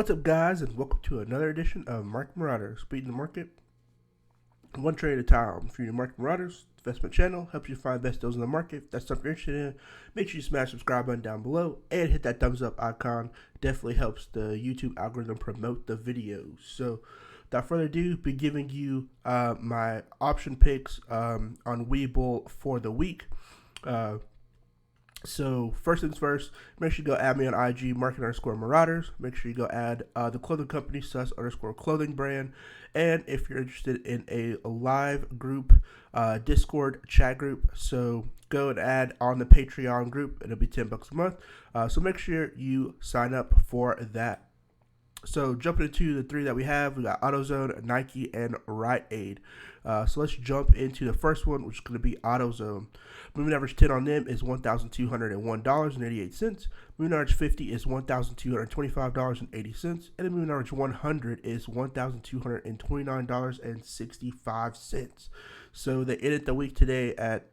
What's up, guys, and welcome to another edition of Market Marauders, beating the market one trade at a time. For your Market Marauders investment channel, helps you find best deals in the market. If that's something you're interested in, make sure you smash the subscribe button down below and hit that thumbs up icon. Definitely helps the YouTube algorithm promote the videos. So, without further ado, be giving you my option picks on Webull for the week. So first things first, make sure you go add me on IG, market_marauders. Make sure you go add the clothing company, sus_clothing brand. And if you're interested in a live group, Discord chat group, so go and add on the Patreon group. It'll be $10 a month. So make sure you sign up for that. So jumping into the three that we got Autozone, Nike, and Rite Aid. So let's jump into the first one, which is going to be Autozone. Moving average 10 on them is $1,201.88. Moving average 50 is $1,225.80. And the moving average 100 is $1,229.65. So they ended the week today at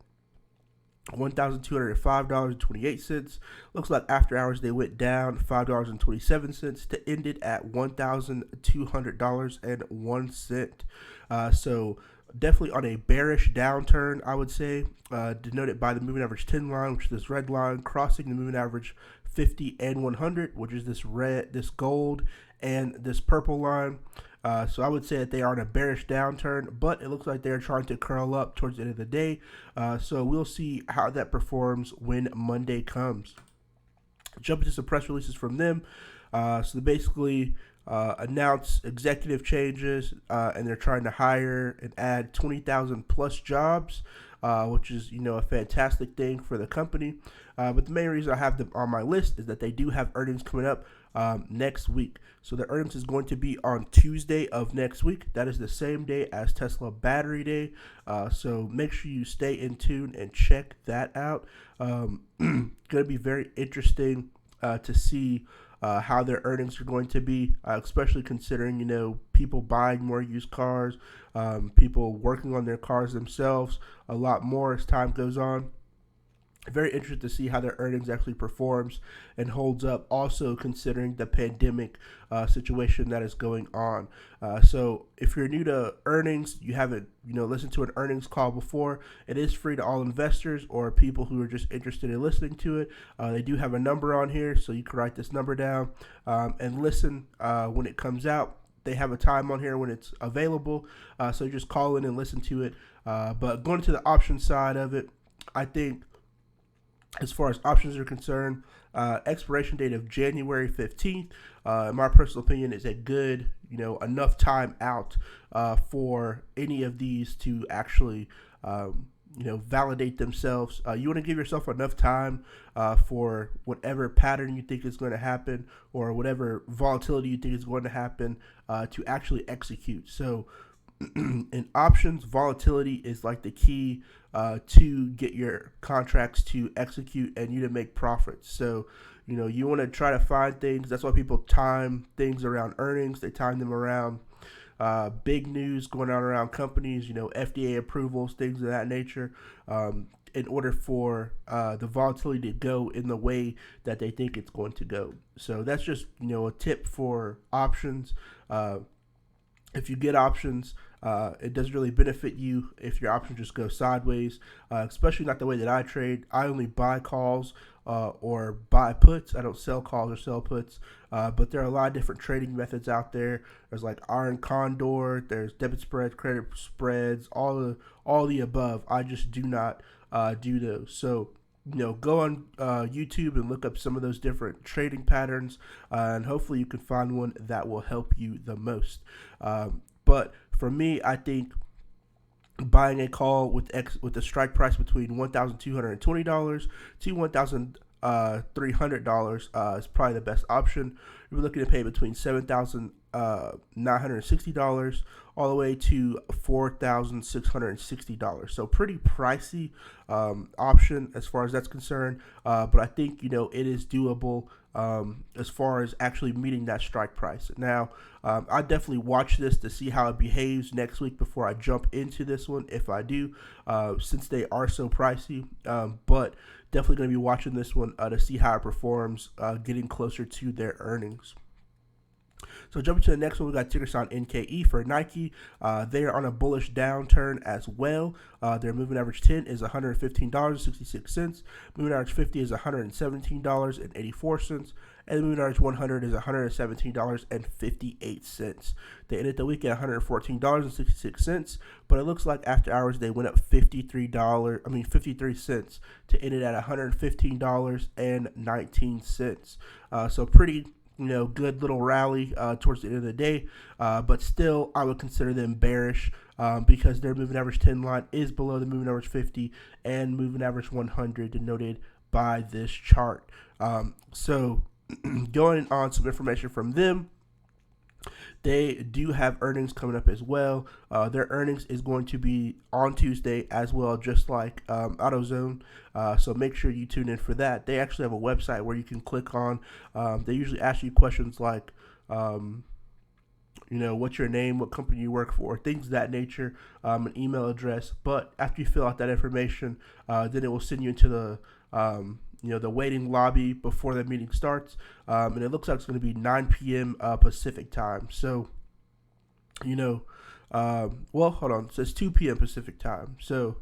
$1,205.28. Looks like after hours they went down $5.27 to end it at $1,200.01. So definitely on a bearish downturn, I would say, denoted by the moving average 10 line, which is this red line, crossing the moving average 50 and 100, which is this red, this gold, and this purple line. So I would say that they are in a bearish downturn, but it looks like they're trying to curl up towards the end of the day. So we'll see how that performs when Monday comes. Jump into some press releases from them. So they basically announce executive changes, and they're trying to hire and add 20,000 plus jobs, which is, a fantastic thing for the company. But the main reason I have them on my list is that they do have earnings coming up next week. So the earnings is going to be on Tuesday of next week. That is the same day as Tesla Battery Day. So make sure you stay in tune and check that out. Going to be very interesting to see how their earnings are going to be, especially considering, people buying more used cars, people working on their cars themselves a lot more as time goes on. Very interested to see how their earnings actually performs and holds up, also considering the pandemic situation that is going on. So if you're new to earnings, you haven't listened to an earnings call before, it is free to all investors or people who are just interested in listening to it. They do have a number on here, so you can write this number down and listen when it comes out. They have a time on here when it's available, so you just call in and listen to it. But going to the option side of it, I think, as far as options are concerned, expiration date of January 15th, in my personal opinion, is a good, enough time out for any of these to actually, validate themselves. You want to give yourself enough time for whatever pattern you think is going to happen or whatever volatility you think is going to happen to actually execute. So in options, volatility is like the key to get your contracts to execute and you to make profits. So, you want to try to find things. That's why people time things around earnings. They time them around big news going on around companies, FDA approvals, things of that nature, in order for the volatility to go in the way that they think it's going to go. So that's just, a tip for options. If you get options, it doesn't really benefit you if your options just go sideways, especially not the way that I trade. I only buy calls or buy puts. I don't sell calls or sell puts, but there are a lot of different trading methods out there. There's like Iron Condor, there's debit spreads, credit spreads, all the above. I just do not do those. So go on YouTube and look up some of those different trading patterns, and hopefully you can find one that will help you the most. But for me, I think buying a call with a strike price between $1,220 to $1,300 is probably the best option. You're looking to pay between $7,960 all the way to $4,660. So pretty pricey option as far as that's concerned. But I think, it is doable as far as actually meeting that strike price. Now, I definitely watch this to see how it behaves next week before I jump into this one, if I do, since they are so pricey. But definitely going to be watching this one to see how it performs, getting closer to their earnings. So jumping to the next one, we got ticker sign NKE for Nike. They are on a bullish downturn as well. Their moving average 10 is $115.66. Moving average 50 is $117.84. And the moving average 100 is $117.58. They ended the week at $114.66, but it looks like after hours they went up $53 to end it at $115.19. So pretty good little rally towards the end of the day, but still I would consider them bearish because their moving average 10 line is below the moving average 50 and moving average 100 denoted by this chart. So going on some information from them, they do have earnings coming up as well. Their earnings is going to be on Tuesday as well, just like Autozone. So make sure you tune in for that. They actually have a website where you can click on. They usually ask you questions like, what's your name, what company you work for, things of that nature, an email address. But after you fill out that information, then it will send you into the the waiting lobby before the meeting starts, and it looks like it's going to be 9 p.m. Pacific time. So, hold on, it says 2 p.m. Pacific time. So,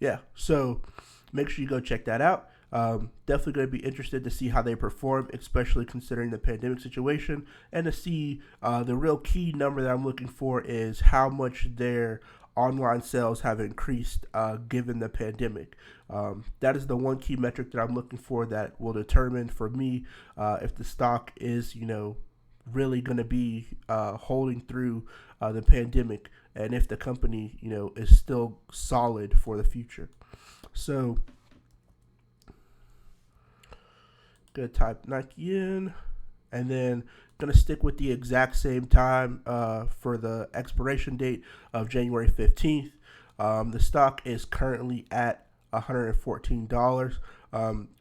yeah, so make sure you go check that out. Definitely going to be interested to see how they perform, especially considering the pandemic situation, and to see the real key number that I'm looking for is how much their online sales have increased given the pandemic. That is the one key metric that I'm looking for that will determine for me if the stock is, really going to be holding through the pandemic, and if the company, is still solid for the future. So, gonna type Nike in, and then going to stick with the exact same time for the expiration date of January 15th. The stock is currently at $114.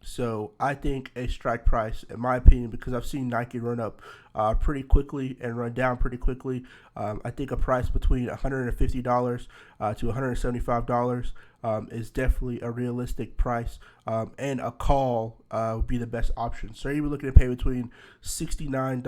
So I think a strike price, in my opinion, because I've seen Nike run up pretty quickly and run down pretty quickly, I think a price between $150 to $175 is definitely a realistic price, and a call would be the best option. So you're looking to pay between $69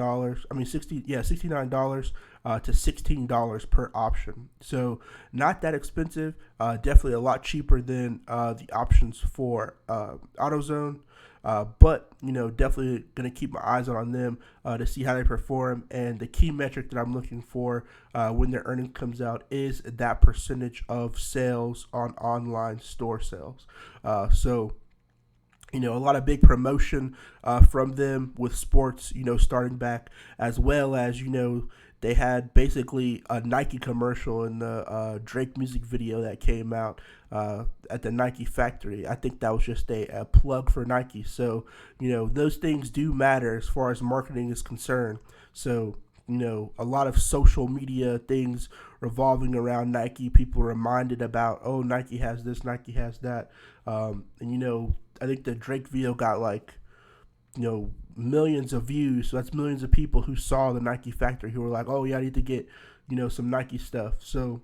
to $16 per option. So not that expensive, definitely a lot cheaper than the options for Autozone. But definitely gonna keep my eyes on them to see how they perform. And the key metric that I'm looking for when their earnings comes out is that percentage of sales on online store sales. So a lot of big promotion from them with sports, starting back, as well as they had basically a Nike commercial in the Drake music video that came out at the Nike factory. I think that was just a plug for Nike. So, those things do matter as far as marketing is concerned. So, a lot of social media things revolving around Nike. People reminded about, oh, Nike has this, Nike has that. And, I think the Drake video got millions of views. So that's millions of people who saw the Nike factory who were like, oh yeah, I need to get, some Nike stuff. So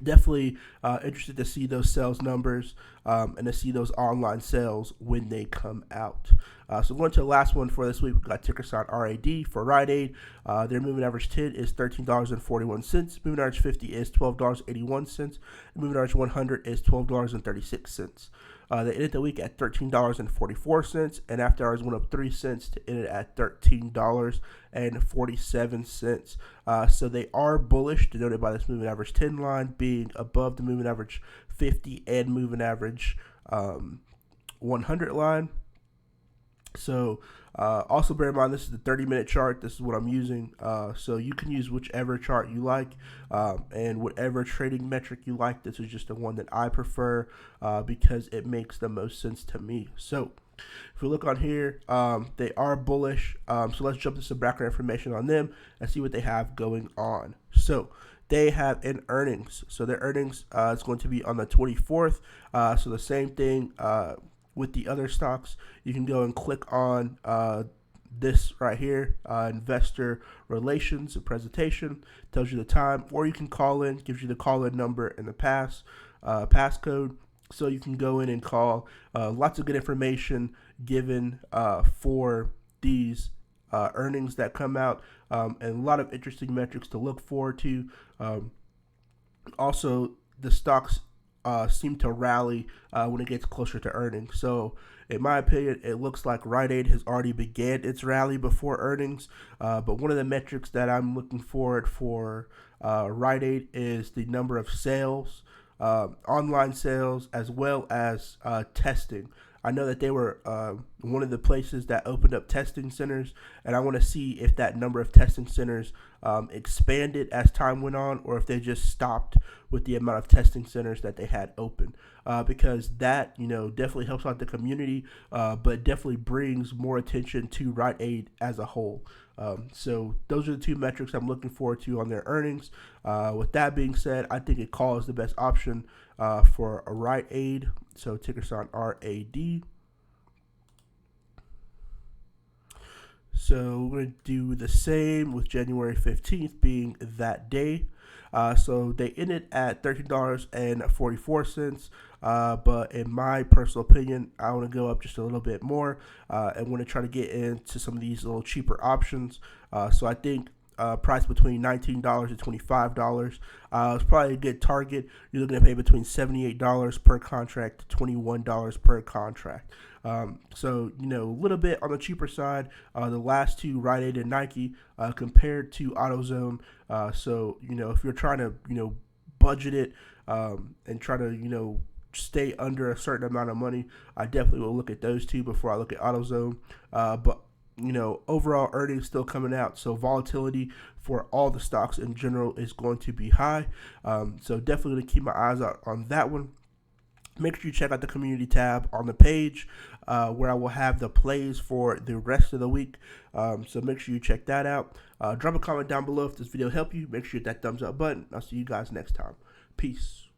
definitely interested to see those sales numbers and to see those online sales when they come out. So going to the last one for this week, we've got ticker sign RAD for Rite Aid. Their moving average 10 is $13.41. Moving average 50 is $12.81. And moving average 100 is $12.36. They ended the week at $13.44, and after hours went up 3 cents to end it at $13.47. So they are bullish, denoted by this moving average 10 line being above the moving average 50 and moving average 100 line. So also bear in mind, this is the 30-minute chart. This is what I'm using. So you can use whichever chart you like and whatever trading metric you like. This is just the one that I prefer because it makes the most sense to me. So if we look on here, they are bullish. So let's jump to some background information on them and see what they have going on. So they have an earnings. So their earnings is going to be on the 24th. So the same thing with the other stocks. You can go and click on this right here, investor relations, a presentation, tells you the time, or you can call in, gives you the call-in number and the passcode. So you can go in and call. Lots of good information given for these earnings that come out, and a lot of interesting metrics to look forward to. Also, the stocks seem to rally when it gets closer to earnings. So, in my opinion, it looks like Rite Aid has already began its rally before earnings. But one of the metrics that I'm looking forward for Rite Aid is the number of sales, online sales, as well as testing. I know that they were one of the places that opened up testing centers, and I want to see if that number of testing centers expanded as time went on, or if they just stopped with the amount of testing centers that they had open. Because that, definitely helps out the community, but definitely brings more attention to Rite Aid as a whole. So those are the two metrics I'm looking forward to on their earnings. With that being said, I think it calls the best option for a Rite Aid. So ticker sign RAD. So we're going to do the same with January 15th being that day. So they ended at $13.44. But in my personal opinion, I want to go up just a little bit more and want to try to get into some of these little cheaper options. So I think price between $19 and $25. It's probably a good target. You're looking to pay between $78 per contract to $21 per contract. So, a little bit on the cheaper side. The last two, Rite Aid and Nike, compared to AutoZone. So, if you're trying to, budget it and try to, stay under a certain amount of money, I definitely will look at those two before I look at AutoZone. But overall earnings still coming out, so volatility for all the stocks in general is going to be high. So definitely going to keep my eyes out on that one. Make sure you check out the community tab on the page where I will have the plays for the rest of the week. So make sure you check that out. Drop a comment down below if this video helped you. Make sure you hit that thumbs up button. I'll see you guys next time. Peace.